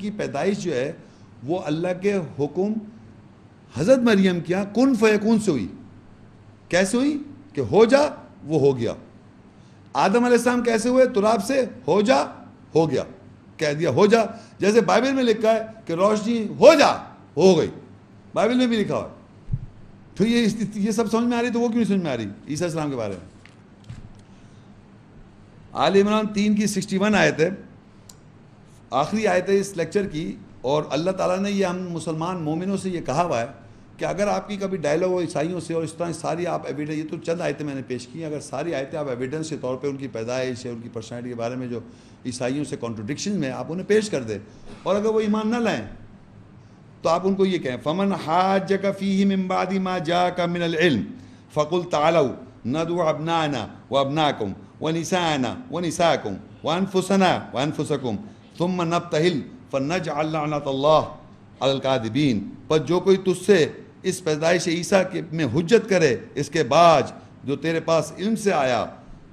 کی پیدائش جو ہے وہ اللہ کے حکم حضرت مریم کیا کن فیکون سے ہوئی. کیسے ہوئی؟ کہ ہو جا، وہ ہو گیا. آدم علیہ السلام کیسے ہوئے؟ تراب سے. ہو جا، ہو گیا، کہہ دیا ہو جا. جیسے بائبل میں لکھا ہے کہ روشنی ہو جا، ہو گئی، بائبل میں بھی لکھا ہوا ہے. تو یہ سب سمجھ میں آ رہی تو وہ کیوں نہیں سمجھ میں آ رہی عیسیٰ السلام کے بارے میں؟ آل عمران 3 کی 61 آیت ہے، آخری آیت ہے اس لیکچر کی. اور اللہ تعالیٰ نے یہ ہم مسلمان مومنوں سے یہ کہا ہوا ہے کہ اگر آپ کی کبھی ڈائلاگ ہو عیسائیوں سے اور اس طرح ساری آپ ایویڈنس، یہ تو چند آیتیں میں نے پیش کی، اگر ساری آیتیں آپ ایویڈنس کے طور پہ ان کی پیدائش ہے، ان کی پرسنالٹی کے بارے میں جو عیسائیوں سے کانٹرڈکشن میں آپ انہیں پیش کر دیں، اور اگر وہ ایمان نہ لائیں تو آپ ان کو یہ کہیں فمن حاجک فیہ من بعد ما جاءک من العلم فقل تعالوا ندعو ابناءنا وابناءکم ونساءنا ونساءکم وانفسنا وانفسکم ثم نبتہل فنجعل لعنت اللہ علی الکاذبین. پر جو کوئی تجھ سے اس پیدائش عیسیٰ میں حجت کرے اس کے بعد جو تیرے پاس علم سے آیا،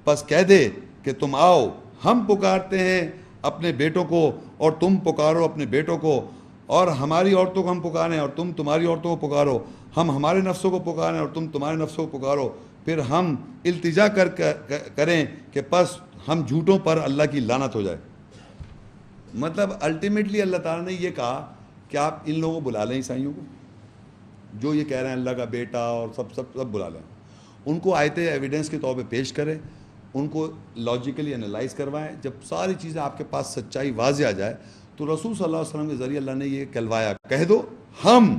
پس کہہ دے کہ تم آؤ، ہم پکارتے ہیں اپنے بیٹوں کو اور تم پکارو اپنے بیٹوں کو، اور ہماری عورتوں کو ہم پکاریں اور تم تمہاری عورتوں کو پکارو، ہم ہمارے نفسوں کو پکاریں اور تم تمہارے نفسوں کو پکارو. پھر ہم التجا کریں کہ پس ہم جھوٹوں پر اللہ کی لعنت ہو جائے. مطلب الٹیمیٹلی اللہ تعالیٰ نے یہ کہا کہ آپ ان لوگوں کو بلا لیں، عیسائیوں کو جو یہ کہہ رہے ہیں اللہ کا بیٹا اور سب بلا لیں، ان کو آیتیں ایویڈنس کے طور پہ پیش کریں، ان کو لاجیکلی انالائز کروائیں. جب ساری چیزیں آپ کے پاس سچائی واضح آ جائے تو رسول صلی اللہ علیہ وسلم کے ذریعے اللہ نے یہ کہلوایا، کہہ دو ہم.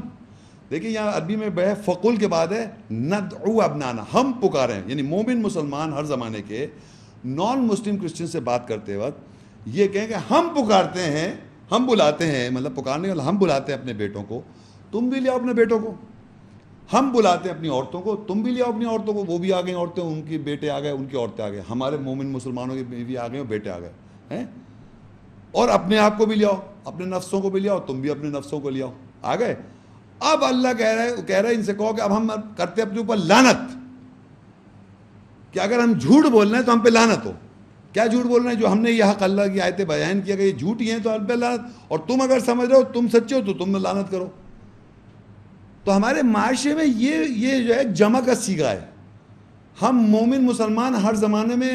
دیکھیں یہاں عربی میں بہ فقل کے بعد ہے ندعو ابنانا، ہم پکاریں. یعنی مومن مسلمان ہر زمانے کے نان مسلم کرسچن سے بات کرتے وقت یہ کہیں کہ ہم پکارتے ہیں، ہم بلاتے ہیں، مطلب پکارنے والا ہم بلاتے ہیں اپنے بیٹوں کو، تم بھی لے آؤ اپنے بیٹوں کو. ہم بلاتے ہیں اپنی عورتوں کو، تم بھی لے آؤ اپنی عورتوں کو. وہ بھی آ گئی عورتیں، ان کی بیٹے آ گئے، ان کی عورتیں آ گئے. ہمارے مومن مسلمانوں کے بیوی آ گئے اور بیٹے آ گئے ہیں. اور اپنے آپ کو بھی لے آؤ، اپنے نفسوں کو بھی لے آؤ، تم بھی اپنے نفسوں کو لے آؤ. آ گئے. اب اللہ کہہ رہا ہے ان سے کہو کہ اب ہم کرتے اپنے اوپر لعنت، کہ اگر ہم جھوٹ بول رہے ہیں تو ہم پہ لعنت ہو. کیا جھوٹ بول رہے ہیں؟ جو ہم نے یہ حق اللہ کی آیتیں بیان کیا کہ یہ جھوٹی ہیں تو ہم پہ لعنت، اور تم اگر سمجھ رہے ہو تم سچے ہو تو تم نے لعنت کرو. تو ہمارے معاشرے میں یہ جو ہے جمع کا صیغہ ہے. ہم مومن مسلمان ہر زمانے میں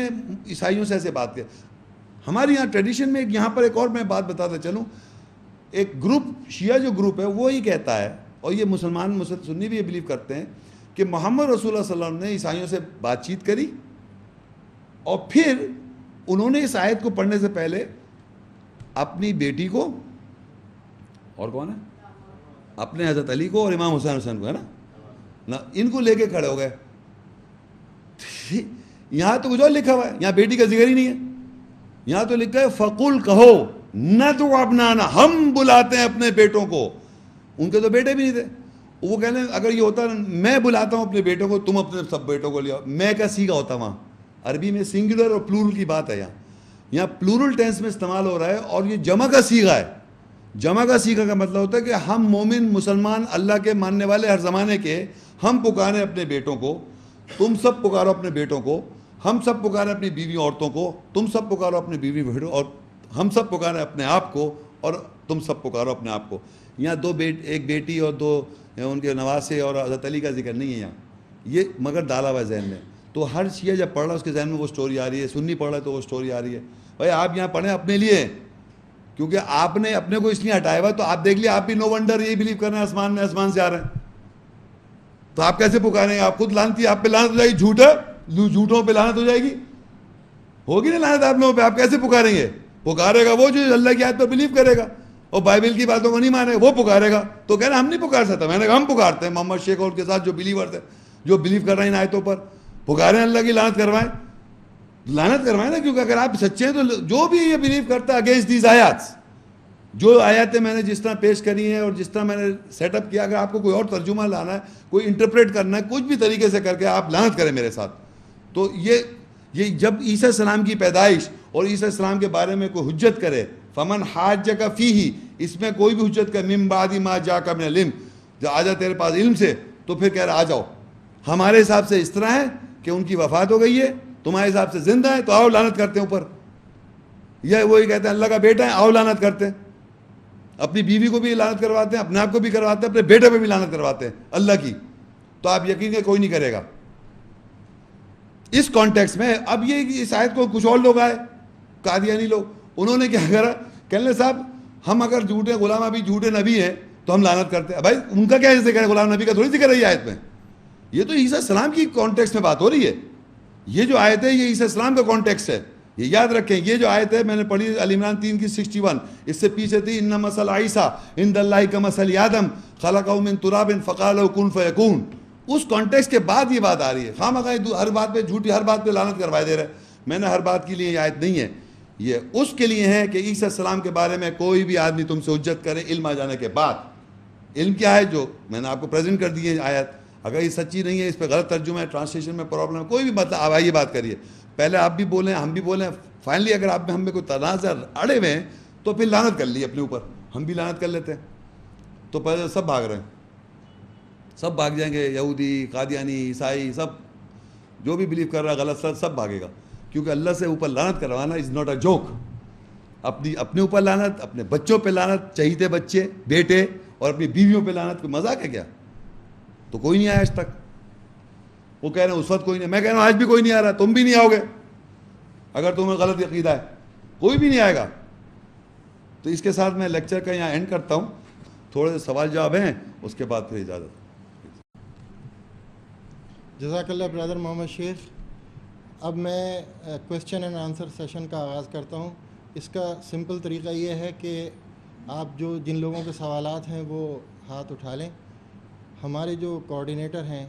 عیسائیوں سے ایسے بات کرتے. ہمارے یہاں ٹریڈیشن میں یہاں پر ایک اور میں بات بتاتا چلوں، ایک گروپ شیعہ جو گروپ ہے وہ ہی کہتا ہے، اور یہ مسلمان سنی بھی یہ بلیو کرتے ہیں کہ محمد رسول اللہ صلی اللہ علیہ وسلم نے عیسائیوں سے بات چیت کری، اور پھر انہوں نے اس آیت کو پڑھنے سے پہلے اپنی بیٹی کو، اور کون ہے، اپنے حضرت علی کو اور امام حسین کو، ہے نا، ان کو لے کے کھڑے ہو گئے. یہاں تو کچھ اور لکھا ہوا ہے، یہاں بیٹی کا ذکر ہی نہیں ہے. یہاں تو لکھا ہے فقل کہو ندعو ابنانا، ہم بلاتے ہیں اپنے بیٹوں کو. ان کے تو بیٹے بھی نہیں تھے. وہ کہنے اگر یہ ہوتا میں بلاتا ہوں اپنے بیٹوں کو، تم اپنے سب بیٹوں کو لے آؤ، میں کا سیگا ہوتا وہاں. عربی میں سنگولر اور پلورل کی بات ہے، یہاں پلورل ٹینس میں استعمال ہو رہا ہے، اور یہ جمع کا سیگا ہے. جمع کا سیگا کا مطلب ہوتا ہے کہ ہم مومن مسلمان اللہ کے ماننے والے ہر زمانے کے، ہم پکاریں اپنے بیٹوں کو، تم سب پکارو اپنے بیٹوں کو، ہم سب پکاریں اپنی بیوی عورتوں کو، تم سب پکارو اپنی بیوی بیٹوں، اور ہم سب پکاریں اپنے آپ کو، اور تم سب پکارو اپنے آپ کو. یہاں ایک بیٹی اور دو ان کے نواسے اور حضرت علی کا ذکر نہیں ہے یہاں، یہ مگر ڈالا ہوا ہے ذہن میں. تو ہر شیعہ جب پڑھ رہا ہے اس کے ذہن میں وہ سٹوری آ رہی ہے، سنی پڑھ رہا ہے تو وہ سٹوری آ رہی ہے. بھائی آپ یہاں پڑھیں اپنے لیے، کیونکہ آپ نے اپنے کو اس لیے ہٹایا ہوا. تو آپ دیکھ لیے آپ بھی نو ونڈر یہی بلیو کر رہے ہیں آسمان میں آسمان سے آ رہے ہیں، تو آپ کیسے پکاریں گے؟ آپ خود لعنتی، آپ پہ لعنت ہو جائے گی. جھوٹ ہے، جھوٹوں پہ لعنت ہو جائے گی، ہوگی نا لعنت آپ لوگوں پہ. آپ کیسے پکاریں گے؟ پکارے گا وہ جو اللہ کی آیت پر بلیو کرے گا اور بائبل کی باتوں کو نہیں مانے گا، وہ پکارے گا. تو کہہ رہے ہم نہیں پکار سکتا. میں نے کہا ہم پکارتے ہیں. محمد شیخ اور کے ساتھ جو بلیورز ہیں، جو بلیو کر رہے ہیں ان آیتوں پر، پکاریں اللہ کی لعنت کروائیں. لعنت کروائیں نا، کیونکہ اگر آپ سچے ہیں تو جو بھی یہ بلیو کرتا ہے اگینسٹ دیز آیات، جو آیاتیں میں نے جس طرح پیش کری ہیں اور جس طرح میں نے سیٹ اپ کیا، اگر آپ کو کوئی اور ترجمہ لانا ہے، کوئی انٹرپریٹ کرنا ہے، کچھ بھی طریقے سے کر کے آپ لعنت کریں میرے ساتھ. تو یہ جب عیسیٰ السلام کی پیدائش اور عیسیٰ السلام کے بارے میں کوئی حجت کرے، فمن حاجک فیہ، اس میں کوئی بھی حجت کرے، من بعد ما جاءک من العلم، جو آ جا تیرے پاس علم سے، تو پھر کہہ رہا آ جاؤ. ہمارے حساب سے اس طرح ہے کہ ان کی وفات ہو گئی ہے، تمہارے حساب سے زندہ ہے، تو آؤ لعنت کرتے ہیں اوپر. یہ وہی کہتے ہیں اللہ کا بیٹا ہے، آؤ لعنت کرتے ہیں. اپنی بیوی کو بھی لعنت کرواتے ہیں, اپنے آپ کو بھی کرواتے ہیں, اپنے بیٹے پہ بھی لعنت کرواتے ہیں اللہ کی. تو آپ یقین کہ کوئی نہیں کرے گا اس کانٹیکس میں. اب یہ اس آیت کو کچھ اور لوگ آئے, قادیانی لوگ, انہوں نے کیا کرا, کہنے صاحب ہم اگر جھوٹے غلام ابھی جھوٹے نبی ہیں تو ہم لعنت کرتے ہیں. بھائی ان کا کیا ذکر ہے, غلام نبی کا تھوڑی ذکر ہے یہ آیت میں. یہ تو عیسیٰ السلام کی کانٹیکس میں بات ہو رہی ہے. یہ جو آیت ہے یہ عیسیٰ السلام کا کانٹیکس ہے, یہ یاد رکھیں. یہ جو آیت ہے میں نے پڑھی آل عمران 3:61, اس سے پیچھے تھی ان مثل عیسیٰ عند اللہ کمثل آدم خلقہ من تراب فقال له کن فیکون. اس کانٹیکس کے بعد یہ بات آ رہی ہے. خواہ ہر بات پہ جھوٹی, ہر بات پہ لعنت کروائے دے رہے. میں نے ہر بات کے لیے یہ آیت نہیں ہے, یہ اس کے لیے ہے کہ عیسیٰ السلام کے بارے میں کوئی بھی آدمی تم سے حجت کرے علم آ جانے کے بعد. علم کیا ہے جو میں نے آپ کو پریزنٹ کر دی ہے آیت, اگر یہ سچی نہیں ہے, اس پہ غلط ترجمہ ہے, ٹرانسلیشن میں پرابلم ہے, کوئی بھی مطلب آپ آئیے بات کریے, پہلے آپ بھی بولیں ہم بھی بولیں. فائنلی اگر آپ میں ہم میں کوئی تنازع اڑے ہوئے ہیں تو پھر لعنت کر لی اپنے اوپر, ہم بھی لعنت کر لیتے ہیں. تو پہلے سب بھاگ رہے ہیں, سب بھاگ جائیں گے, یہودی, قادیانی, عیسائی, سب جو بھی بلیو کر رہا ہے غلط سب بھاگے گا, کیونکہ اللہ سے اوپر لعنت کروانا از ناٹ اے جوک. اپنے اوپر لعنت, اپنے بچوں پہ لعنت, چہیتے بچے بیٹے, اور اپنی بیویوں پہ لعنت, کوئی مذاق ہے کیا؟ تو کوئی نہیں آیا آج تک. وہ کہہ رہے ہیں اس وقت کوئی نہیں, میں کہہ رہا ہوں آج بھی کوئی نہیں آ رہا, تم بھی نہیں آؤ گے اگر تمہیں غلط عقیدہ ہے, کوئی بھی نہیں آئے گا. تو اس کے ساتھ میں لیکچر کا یہاں اینڈ کرتا ہوں. تھوڑے سے سوال جواب ہیں, اس کے بعد پھر اجازت. جزاک اللہ برادر محمد شیخ. اب میں کویسچن اینڈ آنسر سیشن کا آغاز کرتا ہوں. اس کا سمپل طریقہ یہ ہے کہ آپ جن لوگوں کے سوالات ہیں وہ ہاتھ اٹھا لیں. ہمارے جو کوآرڈینیٹر ہیں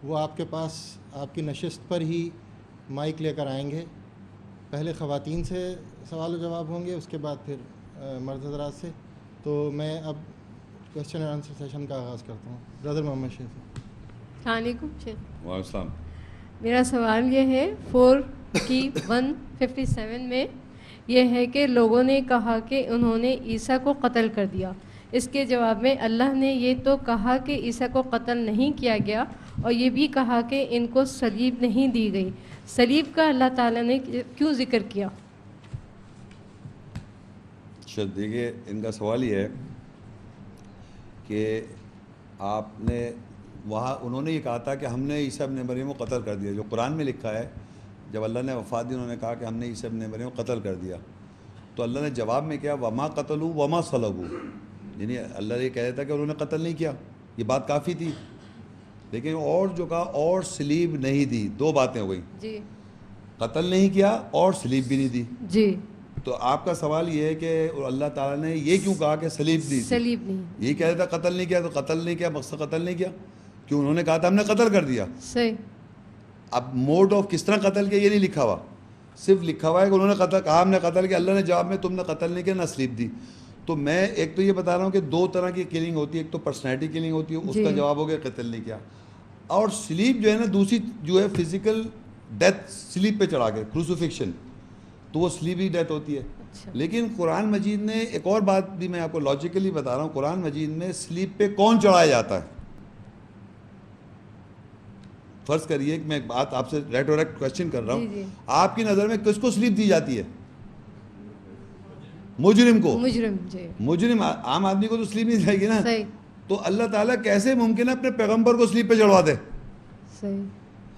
وہ آپ کے پاس آپ کی نشست پر ہی مائک لے کر آئیں گے. پہلے خواتین سے سوال و جواب ہوں گے, اس کے بعد پھر مرد حضرات سے. تو میں اب کویسچن اینڈ آنسر سیشن کا آغاز کرتا ہوں. برادر محمد شیخ. السلام علیکم شیخ. وعلیکم السلام. میرا سوال یہ ہے 4 کی 157 میں یہ ہے کہ لوگوں نے کہا کہ انہوں نے عیسیٰ کو قتل کر دیا. اس کے جواب میں اللہ نے یہ تو کہا کہ عیسیٰ کو قتل نہیں کیا گیا, اور یہ بھی کہا کہ ان کو صلیب نہیں دی گئی. صلیب کا اللہ تعالیٰ نے کیوں ذکر کیا؟ دیکھیے ان کا سوال یہ ہے کہ آپ نے وہاں انہوں نے یہ کہا تھا کہ ہم نے عیسیٰ ابن مریم کو قتل کر دیا. جو قرآن میں لکھا ہے, جب اللہ نے وفات دی انہوں نے کہا کہ ہم نے عیسیٰ ابن مریم کو قتل کر دیا. تو اللہ نے جواب میں کیا, وما قتلوا وما صلبوا, یعنی اللہ یہ کہہ دیتا کہ انہوں نے قتل نہیں کیا, یہ بات کافی تھی. لیکن اور جو کہا اور سلیب نہیں دی, دو باتیں ہو گئی جی, قتل نہیں کیا اور سلیب بھی نہیں دی. جی. تو آپ کا سوال یہ ہے کہ اللہ تعالیٰ نے یہ کیوں کہا کہ سلیب دی؟ سلیب نہیں, یہی کہہ دیتا قتل نہیں کیا, تو قتل نہیں کیا مقصد قتل نہیں کیا, کیوں انہوں نے کہا تھا ہم نے قتل کر دیا. صحیح. اب موڈ آف کس طرح قتل کیا یہ نہیں لکھا ہوا, صرف لکھا ہوا ہے کہ انہوں نے قتل کہا ہم نے قتل کیا. اللہ نے جواب میں تم نے قتل نہیں کیا نہ سلیب دی. تو میں ایک تو یہ بتا رہا ہوں کہ دو طرح کی کلنگ ہوتی ہے, ایک تو پرسنالٹی کلنگ ہوتی ہے, اس کا جواب ہو گیا قتل نہیں کیا, اور سلیب جو ہے نا دوسری جو ہے فزیکل ڈیتھ, سلیب پہ چڑھا کے کروسیفکشن, تو وہ سلیبی ڈیتھ ہوتی ہے. لیکن قرآن مجید نے ایک اور بات بھی میں آپ کو لاجیکلی بتا رہا ہوں, قرآن مجید میں سلیب پہ کون چڑھایا جاتا ہے. فرض کریے کہ میں ایک بات آپ سے ڈائریکٹ کویسچن کر رہا ہوں, آپ کی نظر میں کس کو سلیب دی جاتی ہے؟ مجرم کو. مجرم, جی. مجرم, عام آدمی کو تو سلیب نہیں جائے گی نا. صحیح. تو اللہ تعالیٰ کیسے ممکن ہے اپنے پیغمبر کو سلیب پہ چڑھوا دے؟ صحیح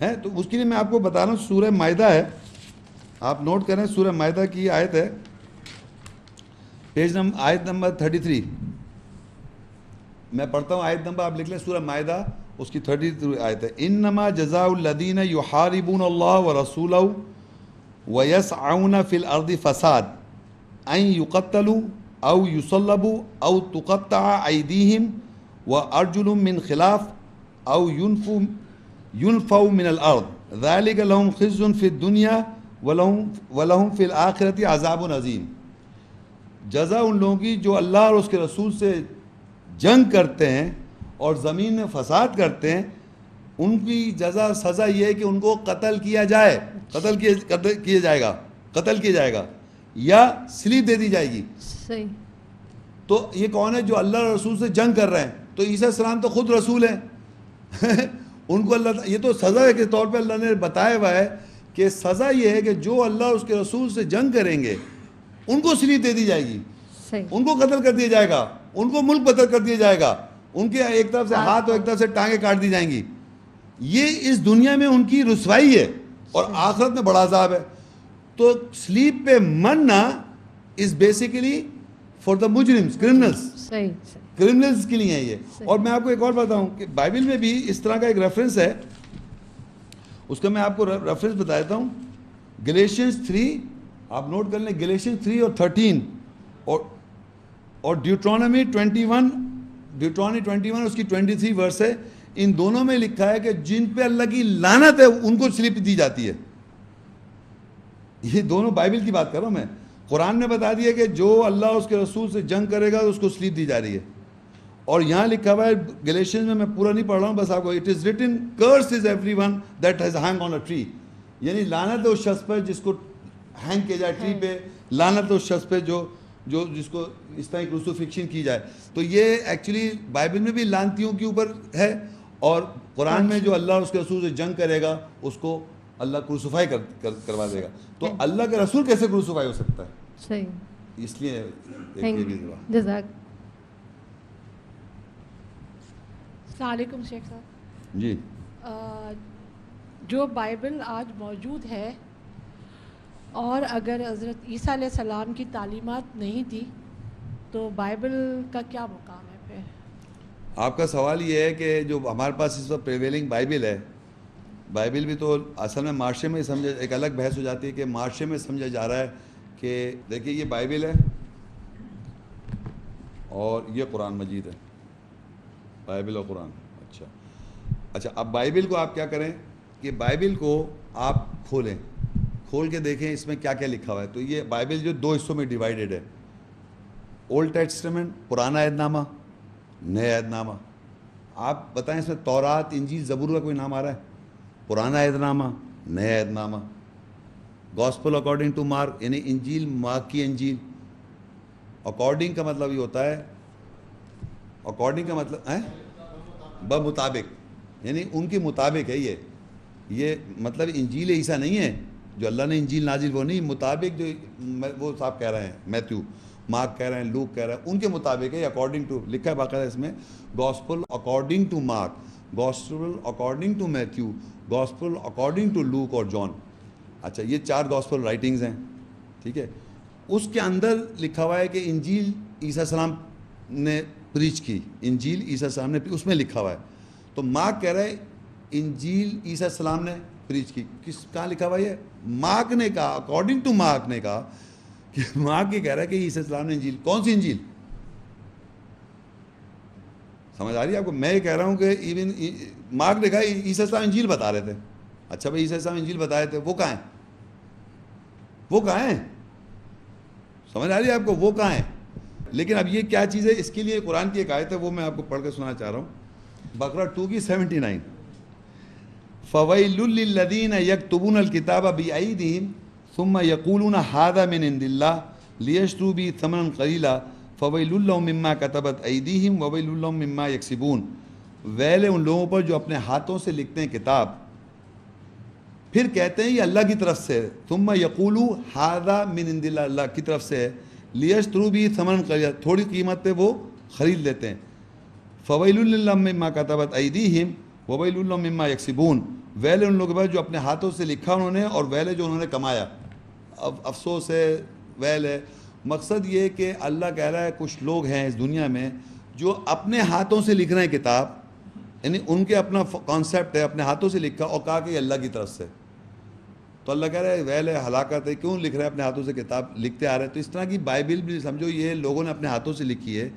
ہے. تو اس کے لیے میں آپ کو بتا رہا ہوں, سورہ مائدہ ہے, آپ نوٹ کریں, سورہ مائدہ کی آیت ہے, آیت نمبر 33. میں پڑھتا ہوں آیت نمبر, آپ لکھ لیں, سورہ مائدہ اس کی 33 آیت ہے. انما جزاء الذین یحاربون اللہ ورسولہ ویسعون فی الارض فساد ان یقتلوا او یصلبوا او تقطع ایدیہم وارجلهم من خلاف او ينفوا من الارض ذلك لهم خزي في الدنيا ولهم في الآخرة عذاب عظیم. جزا ان لوگوں کی جو اللہ اور اس کے رسول سے جنگ کرتے ہیں اور زمین میں فساد کرتے ہیں, ان کی جزا سزا یہ ہے کہ ان کو قتل کیا جائے, قتل کیا جائے گا یا سلیب دے دی جائے گی. صحیح. تو یہ کون ہے جو اللہ اور رسول سے جنگ کر رہے ہیں؟ تو عیسیٰ السلام تو خود رسول ہیں. ان کو اللہ, یہ تو سزا کے طور پہ اللہ نے بتایا ہوا ہے کہ سزا یہ ہے کہ جو اللہ اور اس کے رسول سے جنگ کریں گے ان کو سلیب دے دی جائے گی. صحیح. ان کو قتل کر دیا جائے گا, ان کو ملک بدر کر دیا جائے گا, ان کے ایک طرف سے ہاتھ اور ایک طرف سے ٹانگیں کاٹ دی جائیں گی. یہ اس دنیا میں ان کی رسوائی ہے اور آخرت میں بڑا عذاب ہے. تو سلیپ پہ مرنا از بیسیکلی فار دا مجرمز, کرمنلز, صحیح. کرمنلز کے لیے ہے یہ. اور میں آپ کو ایک اور بتاؤں کہ بائبل میں بھی اس طرح کا ایک ریفرنس ہے, اس کا میں آپ کو ریفرنس بتا دیتا ہوں. گلیشینز 3, آپ نوٹ کر لیں, گلیشینز 3 اور 13 اور ڈیوٹرونومی 21 اس کی 23 ورس ہے. ان دونوں میں لکھا ہے کہ جن پہ اللہ کی لعنت ہے ان کو سلیپ دی جاتی ہے. یہ دونوں بائبل کی بات کر رہا ہوں میں. قرآن نے بتا دیا کہ جو اللہ اس کے رسول سے جنگ کرے گا اس کو سلیپ دی جا رہی ہے. اور یہاں لکھا ہوا ہے گلیشینز میں پورا نہیں پڑھ رہا ہوں, بس آپ کو, it is written curse is every one that has hang on a tree. یعنی لعنت ہے اس شخص پر جس کو ہینگ کیا جائے ٹری پہ, لعنت ہے اس شخص پہ جو جس کو اس طرح کروسیفکشن کی جائے. تو یہ ایکچولی بائبل میں بھی لعنتیوں کے اوپر ہے, اور قرآن میں جو اللہ اور اس کے رسول سے جنگ کرے گا اس کو اللہ کروسیفائی کروا دے گا. تو اللہ کا رسول کیسے کروسیفائی ہو سکتا ہے؟ صحیح. اس لیے جزاک. السلام علیکم شیخ صاحب. جی, جو بائبل آج موجود ہے اور اگر حضرت عیسیٰ علیہ السلام کی تعلیمات نہیں تھی تو بائبل کا کیا مقام ہے پھر؟ آپ کا سوال یہ ہے کہ جو ہمارے پاس اس وقت پریویلنگ بائبل ہے, بائبل بھی تو اصل میں معاشرے میں سمجھا, ایک الگ بحث ہو جاتی ہے کہ معاشرے میں سمجھا جا رہا ہے کہ دیکھیے یہ بائبل ہے اور یہ قرآن مجید ہے, بائبل اور قرآن. اچھا اب بائبل کو آپ کیا کریں کہ بائبل کو آپ کھول کے دیکھیں اس میں کیا کیا لکھا ہوا ہے. تو یہ بائبل جو 2 حصوں میں ڈیوائیڈڈ ہے, اولڈ ٹیسٹمنٹ, پرانا عہد نامہ, نیا عہد نامہ. آپ بتائیں اس میں تورات, انجیل, زبور کا کوئی نام آ رہا ہے؟ پرانا عہد نامہ, نیا عہد نامہ. گاسپل اکارڈنگ ٹو مارک, یعنی انجیل مارک کی انجیل. اکارڈنگ کا مطلب یہ ہوتا ہے, اکارڈنگ کا مطلب ہے بمطابق, یعنی ان کے مطابق ہے. یہ مطلب انجیل عیسیٰ نہیں ہے جو اللہ نے انجیل نازل, وہ نہیں, مطابق جو وہ صاحب کہہ رہے ہیں, میتھیو, مارک کہہ رہے ہیں, لوک کہہ رہے ہیں, ان کے مطابق ہے. اکارڈنگ ٹو لکھا ہے باقاعدہ اس میں, gospel according to Mark, gospel according to Matthew, gospel according to Luke اور جان. اچھا, یہ 4 گاسپل رائٹنگز ہیں, ٹھیک ہے. اس کے اندر لکھا ہوا ہے کہ انجیل عیسیٰ السلام نے پریچ کی, انجیل عیسیٰ السلام نے, اس میں لکھا ہوا ہے. تو مارک کہہ رہا ہے انجیل عیسیٰ السلام نے پریچ کی. کہاں لکھا ہوا ہے؟ مارک نے کہا, اکارڈنگ ٹو مارک نے کہا کہ مارک یہ کہہ رہا ہے کہ عیسیٰ السلام نے انجیل, کون سی انجیل؟ سمجھ آ رہی ہے آپ کو؟ میں یہ کہہ رہا ہوں کہ ایون مارک نے کہا عیسیٰ السلام انجیل بتا رہے تھے. اچھا بھائی, عیسیٰ السلام انجیل بتا رہے تھے, وہ کہاں ہیں؟ وہ کہاں ہیں؟ سمجھ آ رہی ہے آپ کو, وہ کہاں ہیں؟ لیکن اب یہ کیا چیز ہے, اس کے لیے قرآن کی ایک آیت ہے, وہ میں آپ کو پڑھ کے سنانا چاہ رہا ہوں. بقرہ 2 کی 79. فَوَيْلٌ لِّلَّذِينَ يَكْتُبُونَ الْكِتَابَ بِأَيْدِيهِمْ ثُمَّ يَقُولُونَ هَٰذَا مِنْ عِندِ اللَّهِ لِيَشْتَرُوا بِهِ ثَمَنًا قَلِيلًا فَوَيْلٌ لَّهُم مِّمَّا كَتَبَتْ أَيْدِيهِمْ وَوَيْلٌ لَّهُم مِّمَّا يَكْسِبُونَ. ویل ان لوگوں پر جو اپنے ہاتھوں سے لکھتے ہیں کتاب, پھر کہتے ہیں یہ اللہ کی طرف سے, ثم یقولوا ھذا من عند اللہ, اللہ کی طرف سے ہے, لیشتروا به ثمنا قلیلا, تھوڑی قیمت پہ وہ خرید لیتے ہیں. فویل لهم مما كتبت ایدیہم وویل لهم مما یکسبون. ویل ان لوگوں پر جو اپنے ہاتھوں سے لکھا انہوں نے, اور ویل ہے جو انہوں نے کمایا. اب افسوس ہے, ویل ہے. مقصد یہ کہ اللہ کہہ رہا ہے کچھ لوگ ہیں اس دنیا میں جو اپنے ہاتھوں سے لکھ رہے ہیں کتاب, یعنی ان کے اپنا کانسیپٹ ہے, اپنے ہاتھوں سے لکھا اور کہا کہ یہ اللہ کی طرف سے. تو اللہ کہہ رہا ہے ویل ہے, ہلاکت ہے, کیوں لکھ رہے ہیں اپنے ہاتھوں سے کتاب, لکھتے آ رہے ہیں. تو اس طرح کی بائبل بھی سمجھو یہ لوگوں نے اپنے ہاتھوں سے لکھی ہے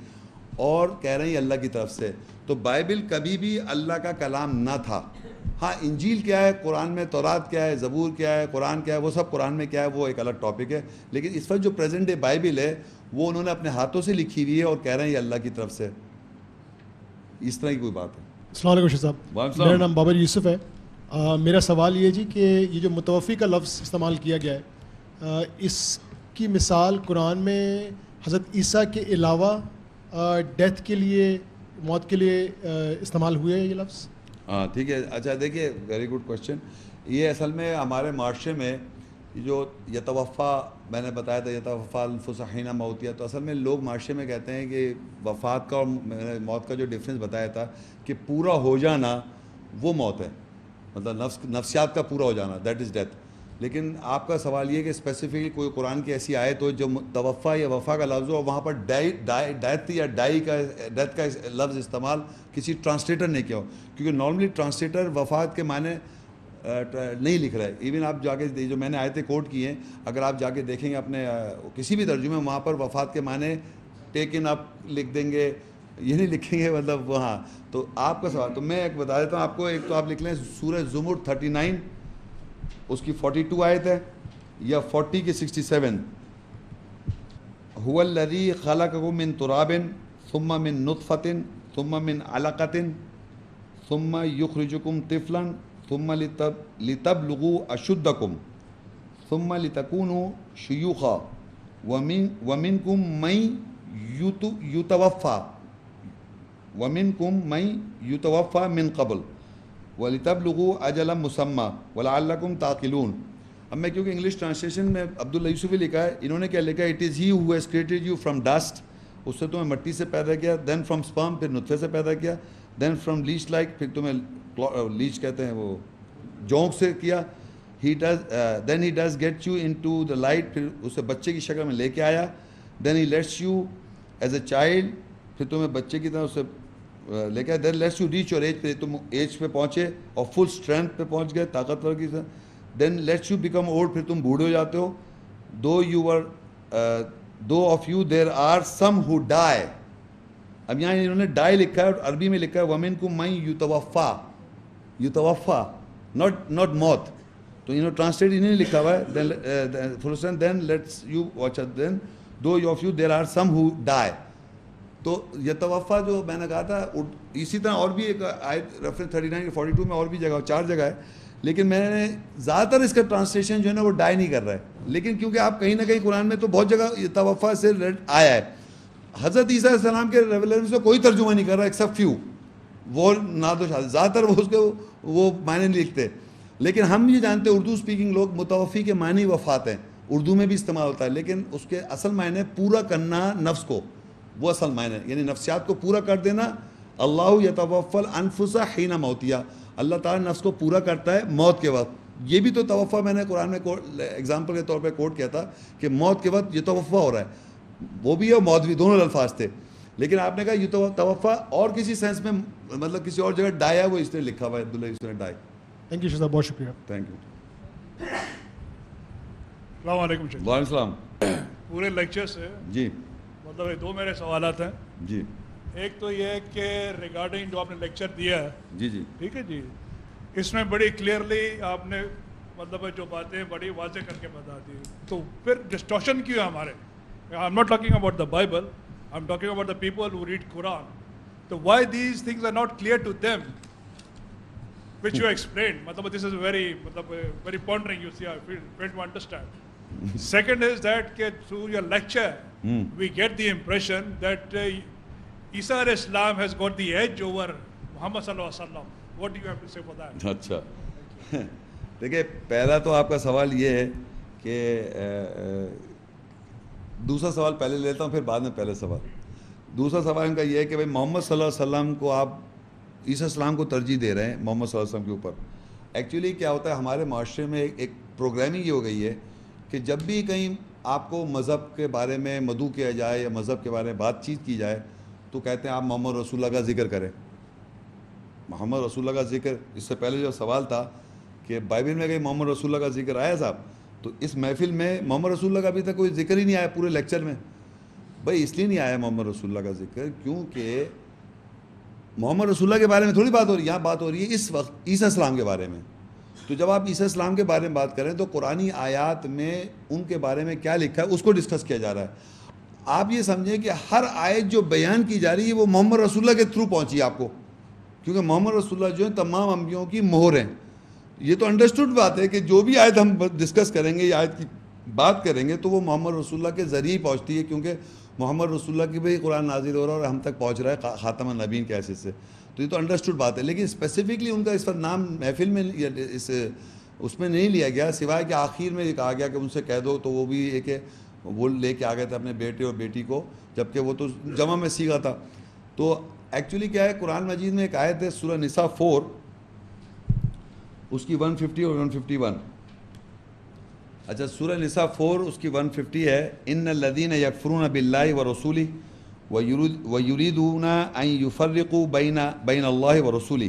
اور کہہ رہے ہیں یہ اللہ کی طرف سے. تو بائبل کبھی بھی اللہ کا کلام نہ تھا. ہاں انجیل کیا ہے, قرآن میں تورات کیا ہے, زبور کیا ہے, قرآن کیا ہے, وہ سب قرآن میں کیا ہے وہ ایک الگ ٹاپک ہے. لیکن اس وقت جو پریزنٹ ڈے بائبل ہے وہ انہوں نے اپنے ہاتھوں سے لکھی ہوئی ہے اور کہہ رہے ہیں یہ اللہ کی طرف سے. اس طرح کی کوئی بات ہے. السلام علیکم شیخ صاحب, میرا نام بابر یوسف ہے. میرا سوال یہ جی کہ یہ جو متوفی کا لفظ استعمال کیا گیا ہے, اس کی مثال قرآن میں حضرت عیسیٰ کے علاوہ ڈیتھ کے لیے, موت کے لیے استعمال ہوئے یہ لفظ؟ ہاں ٹھیک ہے. اچھا دیکھیے, ویری گڈ کوشچن. یہ اصل میں ہمارے معاشرے میں یہ جو یتوفا میں نے بتایا تھا یتوفا الانفس حین موتها، تو اصل میں لوگ معاشرے میں کہتے ہیں کہ وفات کا اور موت کا جو ڈفرینس بتایا تھا کہ پورا ہو جانا وہ موت ہے، مطلب نفسیات کا پورا ہو جانا دیٹ از ڈیتھ. لیکن آپ کا سوال یہ کہ اسپیسیفکلی کوئی قرآن کی ایسی آیت ہو جو توفا یا وفا کا لفظ ہو اور وہاں پر ڈیتھ یا ڈیتھ کا لفظ استعمال کسی ٹرانسلیٹر نے کیا ہو، کیونکہ نارملی ٹرانسلیٹر وفات کے معنی نہیں لکھ رہا ہے. ایون آپ جا کے جو میں نے آیتیں کوٹ کی ہیں، اگر آپ جا کے دیکھیں گے اپنے کسی بھی ترجمے میں، وہاں پر وفات کے معنی ٹیکن اپ لکھ دیں گے، یہ نہیں لکھیں گے مطلب وہاں. تو آپ کا سوال تو میں ایک بتا دیتا ہوں آپ کو. ایک تو آپ لکھ لیں سورہ زمر 39 اس کی 42 آیت ہے، یا 40 کی 67. هو الذی خلقکم من تراب ثم من نطفۃ ثم من علقۃ ثم یخرجکم طفلا ثم لتبلغوا اشدکم ثم لتکونوا شیوخا ومنکم من یتوفى من قبل وَلِتَبْلُغُوا أَجَلًا مُّسَمًّى وَلَعَلَّكُمْ تَعْقِلُونَ. اب میں کیونکہ انگلش ٹرانسلیشن میں عبداللہ یوسفی لکھا ہے، انہوں نے کیا لکھا ہے؟ It is he who has created you from dust, اس سے تمہیں مٹی سے پیدا کیا، دین فرام سپرم پھر نطفے سے پیدا کیا، دین فرام لیچ لائک پھر تمہیں لیچ کہتے ہیں وہ جونک سے کیا، then he does get you into the light, پھر اسے بچے کی شکل میں لے کے آیا، then he lets you as a child, پھر تمہیں بچے کی طرح اسے لے کے، then lets you reach your age, پھر تم ایج پہ پہنچے اور فل اسٹرینتھ پہ پہنچ گئے طاقتور کی طرح، then lets you become old, پھر تم بوڑھے ہو جاتے ہو. Though of you there are some who die. اب یہاں انہوں نے ڈائی لکھا ہے اور عربی میں لکھا ہے وَمِنْكُمْ مَن یتوفا ناٹ موت، تو انہوں نے ٹرانسلیٹ انہیں لکھا ہوا ہے. Then lets you watch then though of you there are some who die. تو یتوفا جو میں نے کہا تھا اسی طرح اور بھی ایک آیت ریفرنس 39 42 میں اور بھی جگہ 4 جگہ ہے، لیکن میں نے زیادہ تر اس کا ٹرانسلیشن جو ہے نا وہ ڈائی نہیں کر رہا ہے. لیکن کیونکہ آپ کہیں نہ کہیں قرآن میں تو بہت جگہ یتوفا سے آیا ہے. حضرت عیسیٰ علیہ السلام کے ریویلیشن سے کوئی ترجمہ نہیں کر رہا ایکسیپٹ فیو، وہ نادر زیادہ تر وہ اس کے وہ معنی نہیں لکھتے. لیکن ہم یہ جانتے ہیں اردو اسپیکنگ لوگ متوفی کے معنی وفات ہیں، اردو میں بھی استعمال ہوتا ہے، لیکن اس کے اصل معنی پورا کرنا نفس کو، وہ اصل معنی یعنی نفسیات کو پورا کر دینا. اللہ یتوفی الانفس حین موتها، اللہ تعالیٰ نفس کو پورا کرتا ہے موت کے وقت. یہ بھی تو توفا میں نے قرآن میں ایگزامپل کے طور پہ کوٹ کیا تھا کہ موت کے وقت یہ توفا ہو رہا ہے، وہ بھی ہے موت بھی، دونوں الفاظ تھے. لیکن آپ نے کہا یہ توفا اور کسی سینس میں مطلب کسی اور جگہ ڈائی ہے، وہ اس نے لکھا ہوا ہے عبداللہ اس نے ڈائی. تھینک یو شہزاد، بہت شکریہ. Thank you. السلام علیکم. وعلیکم السلام. پورے لیکچر سے جی مطلب 2 میرے سوالات ہیں. جی ایک تو یہ ہے کہ ریگارڈنگ جو آپ نے لیکچر دیا ہے، جی جی ٹھیک ہے جی، اس میں بڑی کلیئرلی آپ نے مطلب جو باتیں بڑی واضح کر کے بتا دی. تو پھر ڈسٹورشن کیوں ہے ہمارے؟ I am not talking about the Bible, I am talking about the people who read Quran. تو why these things are not clear to them which you explained. Matlab, this is very pondering, you see, I feel trying to understand. Second is that through your lecture, we get the impression that Isa alayhi salam has got the edge over Muhammad sallallahu alaihi wasallam. What do you have to say for that? اچھا دیکھیں، پہلا تو آپ کا سوال یہ ہے کہ دوسرا سوال پہلے لیتا ہوں پھر بعد میں پہلے سوال. دوسرا سوال ان کا یہ ہے کہ بھائی محمد صلی اللہ علیہ وسلم کو آپ عیسیٰ السلام کو ترجیح دے رہے ہیں محمد صلی اللہ علیہ وسلم کے اوپر. ایکچولی کیا ہوتا ہے ہمارے معاشرے میں ایک پروگرامنگ یہ ہو گئی ہے کہ جب بھی کہیں آپ کو مذہب کے بارے میں مدعو کیا جائے یا مذہب کے بارے میں بات چیت کی جائے تو کہتے ہیں آپ محمد رسول اللہ کا ذکر کریں. محمد رسول اللہ کا ذکر، اس سے پہلے جو سوال تھا کہ بائبل میں کہیں محمد رسول اللہ کا ذکر آیا صاحب، تو اس محفل میں محمد رسول اللہ کا ابھی تک کوئی ذکر ہی نہیں آیا پورے لیکچر میں. بھائی اس لیے نہیں آیا محمد رسول اللہ کا ذکر کیونکہ محمد رسول اللہ کے بارے میں تھوڑی بات ہو رہی ہے، یہاں بات ہو رہی ہے اس وقت عیسیٰ السلام کے بارے میں. تو جب آپ عیسیٰ السلام کے بارے میں بات کریں تو قرآنی آیات میں ان کے بارے میں کیا لکھا ہے اس کو ڈسکس کیا جا رہا ہے. آپ یہ سمجھیں کہ ہر آیت جو بیان کی جا رہی ہے وہ محمد رسول اللہ کے تھرو پہنچی ہے آپ کو، کیونکہ محمد رسول اللہ جو ہیں تمام انبیاءوں کی مہر ہیں. یہ تو انڈرسٹوڈ بات ہے کہ جو بھی آیت ہم ڈسکس کریں گے یا آیت کی بات کریں گے تو وہ محمد رسول اللہ کے ذریعے پہنچتی ہے، کیونکہ محمد رسول اللہ کی بھی قرآن نازل ہو رہا ہے اور ہم تک پہنچ رہا ہے خاتم النبیین کے حیثیت سے. تو یہ تو انڈرسٹوڈ بات ہے. لیکن اسپیسیفکلی ان کا اس پر نام محفل میں یا اس اس میں نہیں لیا گیا، سوائے کہ آخر میں یہ کہا گیا کہ ان سے کہہ دو، تو وہ بھی ایک وہ لے کے آ گئے تھے اپنے بیٹے اور بیٹی کو، جبکہ وہ تو جمع میں سیکھا تھا. تو ایکچولی کیا ہے، قرآن مجید میں ایک آیت ہے سورہ نساء 4 اس کی 150 اور 151. اچھا سورہ نساء 4 اس کی 150 ہے، ان الذین یکفرون باللہ ورسولہ ویریدون ان یفرقوا بین اللہ ورسولہ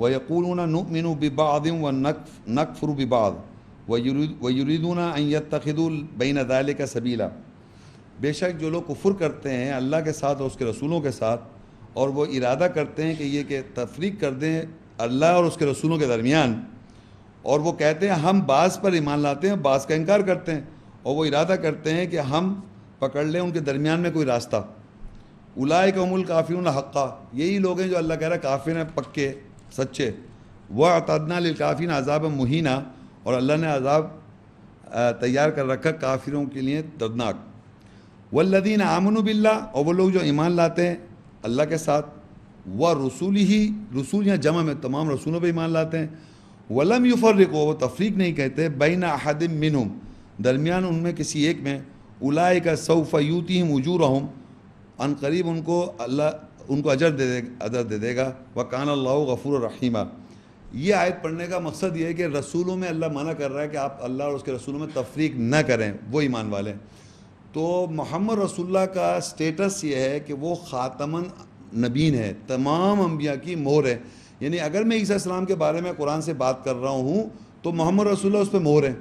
ویقولون نؤمن ببعض ونکفر ببعض ویریدون ان یتخذوا بین ذلک سبیلا. بے شک جو لوگ کفر کرتے ہیں اللہ کے ساتھ اور اس کے رسولوں کے ساتھ، اور وہ ارادہ کرتے ہیں کہ یہ کہ تفریق کر دیں اللہ اور اس کے رسولوں کے درمیان، اور وہ کہتے ہیں ہم بعض پر ایمان لاتے ہیں بعض کا انکار کرتے ہیں، اور وہ ارادہ کرتے ہیں کہ ہم پکڑ لیں ان کے درمیان میں کوئی راستہ. اولئک هم الکافرون حقا، یہی لوگ ہیں جو اللہ کہہ رہا ہے کافر ہیں پکے سچے. وَأَعْتَدْنَا لِلْكَافِرِينَ عَذَابًا مُهِينًا، اور اللہ نے عذاب تیار کر رکھا کافروں کے لیے دردناک. وَالَّذِينَ آمَنُوا بِاللَّهِ، اور وہ لوگ جو ایمان لاتے ہیں اللہ کے ساتھ، وَرُسُولِهِ، رسول یہاں جمع میں تمام رسولوں پہ ایمان لاتے ہیں. وَلَمْ يُفَرِّقُوا، وہ تفریق نہیں کہتے، بَيْنَ أَحَدٍ مِّنْهُمْ، درمیان ان میں کسی ایک میں. أُولَئِكَ سَوْفَ يُؤْتِيهِمْ أُجُورَهُمْ، ان قریب ان کو اللہ ان کو اجر دے دے گا. وَكَانَ اللَّهُ غَفُورًا رَحِيمًا. یہ آیت پڑھنے کا مقصد یہ ہے کہ رسولوں میں اللہ منع کر رہا ہے کہ آپ اللہ اور اس کے رسولوں میں تفریق نہ کریں، وہ ایمان والے. تو محمد رسول اللہ کا سٹیٹس یہ ہے کہ وہ خاتم النبیین ہے، تمام انبیاء کی مہر ہے. یعنی اگر میں عیسیٰ السلام کے بارے میں قرآن سے بات کر رہا ہوں تو محمد رسول اللہ اس پہ مہر ہے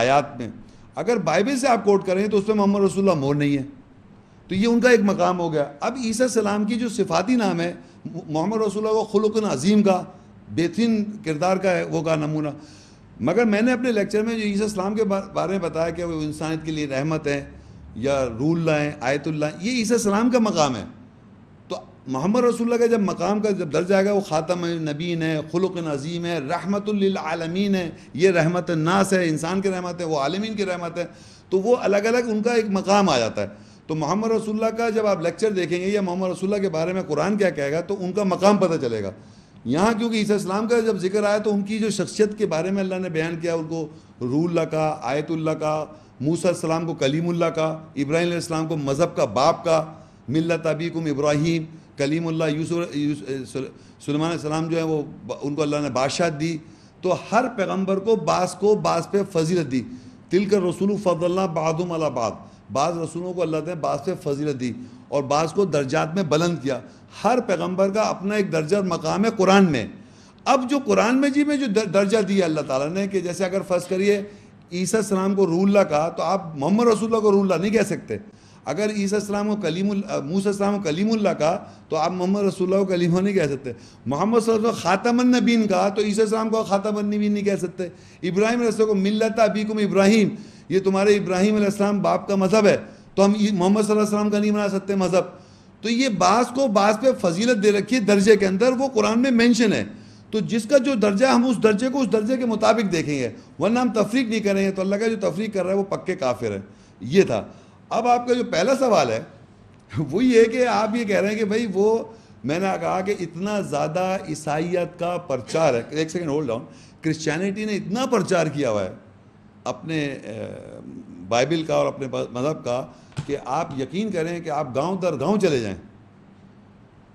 آیات میں. اگر بائبل سے آپ کوٹ کریں تو اس پہ محمد رسول اللہ مہر نہیں ہے. تو یہ ان کا ایک مقام ہو گیا. اب عیسیٰ السلام کی جو صفاتی نام ہے، محمد رسول اللہ وہ خلق عظیم کا، بہترین کردار کا ہے، وہ کا نمونہ. مگر میں نے اپنے لیکچر میں جو عیسیٰ السلام کے بارے میں بتایا کہ وہ انسانیت کے لیے رحمت ہے یا روح اللہ ہے، آیت اللہ، یہ عیسیٰ السلام کا مقام ہے. تو محمد رسول اللہ کا جب مقام کا جب درجہ آئے گا، وہ خاتم النبیین ہے، خلق عظیم ہے، رحمت للعالمین ہے. یہ رحمت الناس ہے، انسان کی رحمت ہے، وہ عالمین کی رحمت ہے. تو وہ الگ الگ ان کا ایک مقام آ جاتا ہے. تو محمد رسول اللہ کا جب آپ لیکچر دیکھیں گے یا محمد رسول اللہ کے بارے میں قرآن کیا کہے گا تو ان کا مقام پتہ چلے گا. یہاں کیونکہ عیسیٰ السلام کا جب ذکر آیا تو ان کی جو شخصیت کے بارے میں اللہ نے بیان کیا، ان کو روح اللہ کا، آیت اللہ کا، موسیٰ علیہ السلام کو کلیم اللہ کا، ابراہیم علیہ السلام کو مذہب کا باپ کا، ملت ابیکم ابراہیم، کلیم اللہ، سلیمان علیہ السلام جو ہے وہ ان کو اللہ نے بادشاہت دی. تو ہر پیغمبر کو بعض پہ فضیلت دی. تلک الرسول فضلنا بعضهم علی بعض، بعض رسولوں کو اللہ نے بعض پہ فضیلت دی اور بعض کو درجات میں بلند کیا. ہر پیغمبر کا اپنا ایک درجہ مقام ہے قرآن میں. اب جو قرآن مجید میں جو درجہ دیا اللہ تعالیٰ نے، کہ جیسے اگر فرض کریے عیسیٰ السلام کو روح اللہ کہا تو آپ محمد رسول اللہ کو روح اللہ نہیں کہہ سکتے. اگر عیسیٰ السلام کو موسیٰ السلام کو کلیم اللہ کہا تو آپ محمد رسول اللہ کو کلیم نہیں کہہ سکتے. محمد صلی اللہ علیہ وسلم خاتم النبیین کہا تو عیسیٰ السلام کو خاتم النبیین نہیں کہہ سکتے. ابراہیم علیہ السلام کو ملت ابیکم ابراہیم، یہ تمہارے ابراہیم علیہ السلام باپ کا مذہب ہے، تو ہم محمد صلی اللہ علیہ وسلم کا نہیں بنا سکتے مذہب. تو یہ بعض کو بعض پہ فضیلت دے رکھی ہے درجے کے اندر، وہ قرآن میں مینشن ہے. تو جس کا جو درجہ، ہم اس درجے کو اس درجے کے مطابق دیکھیں گے، ورنہ ہم تفریق نہیں کریں گے. تو اللہ کا جو تفریق کر رہا ہے وہ پکے کافر ہے. یہ تھا. اب آپ کا جو پہلا سوال ہے وہ یہ ہے کہ آپ یہ کہہ رہے ہیں کہ بھائی وہ، میں نے کہا کہ اتنا زیادہ عیسائیت کا پرچار ہے. ایک سیکنڈ ہولڈ ڈاؤن. کرسچینٹی نے اتنا پرچار کیا ہوا ہے اپنے بائبل کا اور اپنے مذہب کا کہ آپ یقین کریں کہ آپ گاؤں در گاؤں چلے جائیں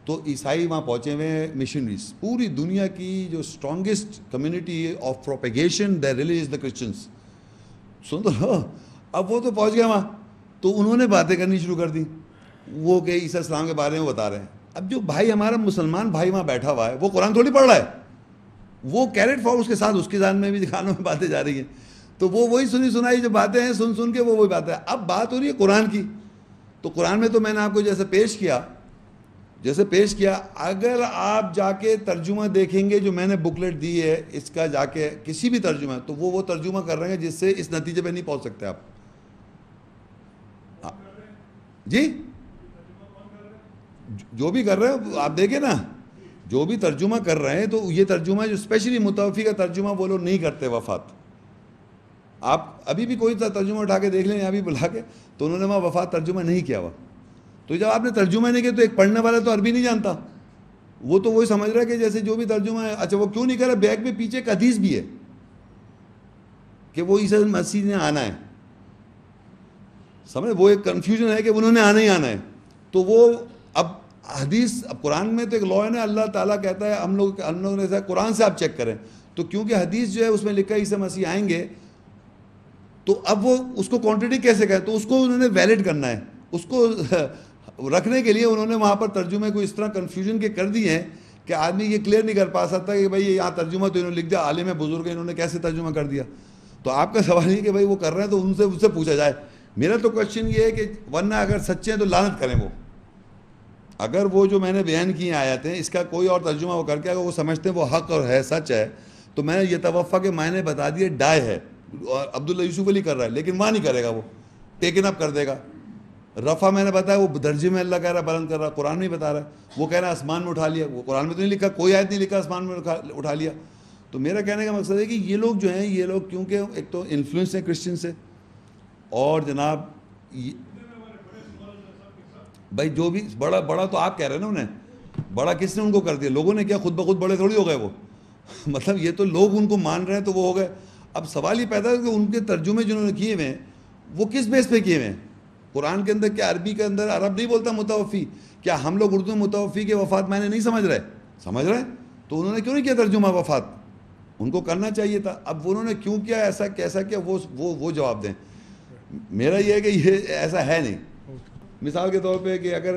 تو عیسائی وہاں پہنچے ہوئے ہیں، مشنریز. پوری دنیا کی جو strongest community of propagation there really is the Christians. سن تو اب وہ تو پہنچ گئے وہاں، تو انہوں نے باتیں کرنی شروع کر دی، وہ کہ عیسیٰ السلام کے بارے میں بتا رہے ہیں. اب جو بھائی ہمارا مسلمان بھائی وہاں بیٹھا ہوا ہے وہ قرآن تھوڑی پڑھ رہا ہے، وہ کیریٹ فار اس کے ساتھ اس کے ذہن میں بھی دکھانوں میں باتیں جا رہی ہیں. تو وہ وہی سنی سنائی جو باتیں ہیں سن کے وہ وہی باتیں ہیں. اب بات ہو رہی ہے قرآن کی. تو قرآن میں تو میں نے آپ کو جیسے پیش کیا، اگر آپ جا کے ترجمہ دیکھیں گے جو میں نے بکلیٹ دی ہے اس کا، جا کے کسی بھی ترجمہ، تو وہ ترجمہ کر رہے ہیں جس سے اس نتیجے پہ نہیں پہنچ سکتے آپ. جی جو بھی کر رہے ہیں آپ دیکھیں نا، جو بھی ترجمہ کر رہے ہیں تو یہ ترجمہ جو اسپیشلی متوفی کا ترجمہ وہ لوگ نہیں کرتے وفات. آپ ابھی بھی کوئی ترجمہ اٹھا کے دیکھ لیں یہاں بھی بلا کے، تو انہوں نے وہاں وفات ترجمہ نہیں کیا ہوا. تو جب آپ نے ترجمہ نہیں کیا تو ایک پڑھنے والا تو عربی نہیں جانتا، وہ تو وہی سمجھ رہا ہے کہ جیسے جو بھی ترجمہ ہے. اچھا وہ کیوں نہیں کر رہا؟ بیگ میں پیچھے ایک حدیث بھی ہے، کہ وہ عیسیٰ مسیح نے آنا ہے. سمجھ, وہ ایک کنفیوژن ہے کہ انہوں نے آنا ہی آنا ہے. تو وہ اب حدیث, اب قرآن میں تو ایک لا ہے نا, اللہ تعالیٰ کہتا ہے ہم لوگ نے ایسا, قرآن سے آپ چیک کریں. تو کیونکہ حدیث جو ہے اس میں لکھا ہے عیسیٰ مسیح آئیں گے, تو اب وہ اس کو کانٹریڈکٹ کیسے کریں؟ تو اس کو انہوں نے ویلڈ کرنا ہے. اس کو رکھنے کے لیے انہوں نے وہاں پر ترجمے کو اس طرح کنفیوژن کے کر دیے ہیں کہ آدمی یہ کلیئر نہیں کر پا سکتا کہ بھائی یہاں ترجمہ تو انہوں نے لکھ دیا, عالم بزرگ انہوں نے کیسے ترجمہ کر دیا. تو آپ کا سوال یہ کہ بھائی وہ کر رہے ہیں تو ان سے پوچھا جائے. میرا تو کوشچن یہ ہے کہ ورنہ اگر سچے ہیں تو لعنت کریں. وہ اگر وہ جو میں نے بیان کیے آیات ہیں اس کا کوئی اور ترجمہ وہ کر کے اگر وہ سمجھتے ہیں وہ حق اور ہے, سچ ہے, تو میں نے یہ توفع کہ میں نے بتا دیا ڈائے ہے, اور عبداللہ یوسف علی کر رہا ہے, لیکن وہاں نہیں کرے گا, وہ ٹیکن اپ کر دے گا. رفع میں نے بتایا وہ درجے میں اللہ کہہ رہا ہے, بلند کر رہا ہے, قرآن میں بتا رہا ہے. وہ کہہ رہا ہے آسمان میں اٹھا لیا, وہ قرآن میں تو نہیں لکھا, کوئی آیت نہیں لکھا آسمان میں اٹھا لیا. تو میرا کہنے کا مقصد ہے کہ یہ لوگ جو ہیں, یہ لوگ کیونکہ ایک تو انفلوئنس ہیں کرسچن سے, اور جناب بھائی جو بھی بڑا تو آپ کہہ رہے ہیں نا, انہیں بڑا کس نے ان کو کر دیا؟ لوگوں نے کیا, خود بخود بڑے تھوڑی ہو گئے وہ. مطلب یہ تو لوگ ان کو مان رہے ہیں تو وہ ہو گئے. اب سوال یہ پیدا ہے کہ ان کے ترجمے جنہوں نے کیے ہوئے ہیں وہ کس بیس پہ کیے ہوئے ہیں؟ قرآن کے اندر کیا عربی کے اندر عرب نہیں بولتا متوفی؟ کیا ہم لوگ اردو میں متوفی کے وفات معنی نہیں سمجھ رہے؟ تو انہوں نے کیوں نہیں کیا ترجمہ وفات؟ ان کو کرنا چاہیے تھا. اب انہوں نے کیوں کیا, ایسا کیسا کیا, وہ جواب دیں. میرا یہ ہے کہ یہ ایسا ہے نہیں. مثال کے طور پہ کہ اگر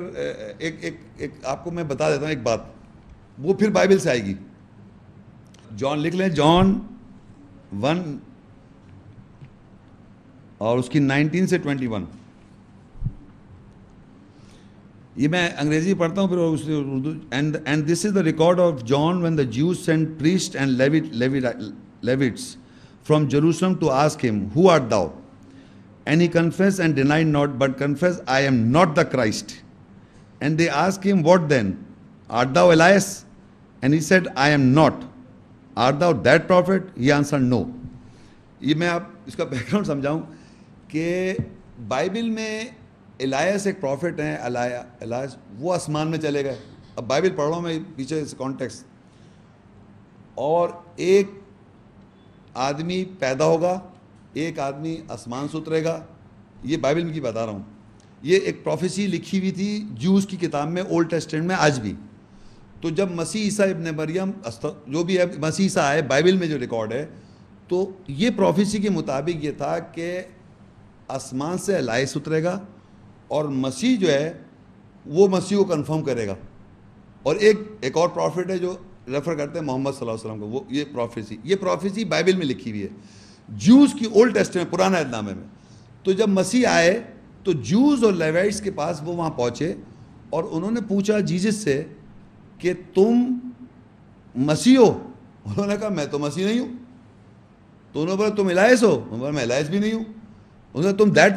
ایک آپ کو میں بتا دیتا ہوں ایک بات, وہ پھر بائبل سے آئے گی. جان لکھ لیں, جان 1 اور اس کی 19 سے 21. یہ میں انگریزی پڑھتا ہوں پھر اس نے Urdu. And this is the record of John when the Jews sent priests and Levites from Jerusalem to ask him who art thou? And he confessed and denied not, but confessed, I am not the Christ. And they asked him, what then? Art thou Elias? And he said, I am not. Art thou that prophet? He answered, no. یہ میں آپ اس کا back ground سمجھاؤں کہ Bible میں الیاس ایک profit ہیں, الیاس وہ آسمان میں چلے گئے. اب بائبل پڑھ رہا ہوں میں پیچھے سے کانٹیکسٹ. اور ایک آدمی پیدا ہوگا, ایک آدمی آسمان سے اترے گا. یہ بائبل میں کی بتا رہا ہوں. یہ ایک پروفیسی لکھی ہوئی تھی جوز کی کتاب میں, اولڈ ٹیسٹمنٹ میں آج بھی. تو جب مسیح عیسیٰ ابن مریم جو بھی ہے مسیح عیسیٰ آئے, بائبل میں جو ریکارڈ ہے, تو یہ پروفیسی کے مطابق یہ تھا کہ آسمان سے الیاس اترے گا اور مسیح جو ہے وہ مسیح کو کنفرم کرے گا. اور ایک اور پروفٹ ہے جو ریفر کرتے ہیں محمد صلی اللہ علیہ وسلم کو, وہ یہ پروفیسی بائبل میں لکھی ہوئی ہے جوز کی, اولڈ ٹیسٹمنٹ پرانا عہد نامے میں. تو جب مسیح آئے تو جوز اور لیوائٹس کے پاس وہ وہاں پہنچے اور انہوں نے پوچھا جیزس سے کہ تم مسیح ہو؟ انہوں نے کہا میں تو مسیح نہیں ہوں. تو انہوں نے بولا تم الیاس ہو؟ انہوں نے بولا میں الیاس بھی نہیں ہوں. انہوں نے تم دیٹ